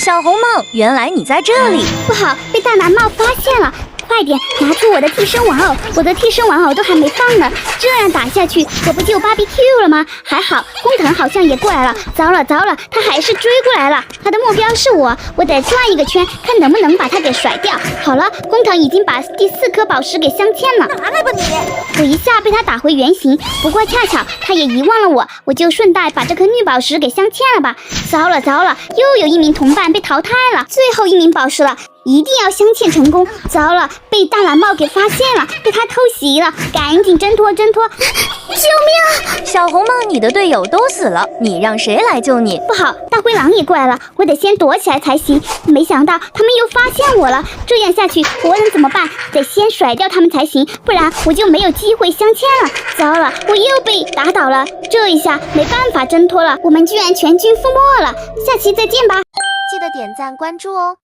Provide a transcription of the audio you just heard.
小红帽，原来你在这里！不好，被大蓝帽发现了！快点拿出我的替身玩偶，我的替身玩偶都还没放呢，这样打下去，我不就BBQ了吗？还好，工藤好像也过来了。糟了糟了，他还是追过来了。他的目标是我，我得转一个圈，看能不能把他给甩掉。好了，工藤已经把第4颗宝石给镶嵌了。拿来吧你！我一下被他打回原形，不过恰巧他也遗忘了我，我就顺带把这颗绿宝石给镶嵌了吧。糟了糟了，又有一名同伴被淘汰了，最后一名宝石了。一定要镶嵌成功！糟了，被大蓝帽给发现了，被他偷袭了，赶紧挣脱挣脱！救命！小红帽，你的队友都死了，你让谁来救你？不好，大灰狼也过来了，我得先躲起来才行。没想到他们又发现我了，这样下去活人怎么办？得先甩掉他们才行，不然我就没有机会镶嵌了。糟了，我又被打倒了，这一下没办法挣脱了，我们居然全军覆没了。下期再见吧，记得点赞关注哦。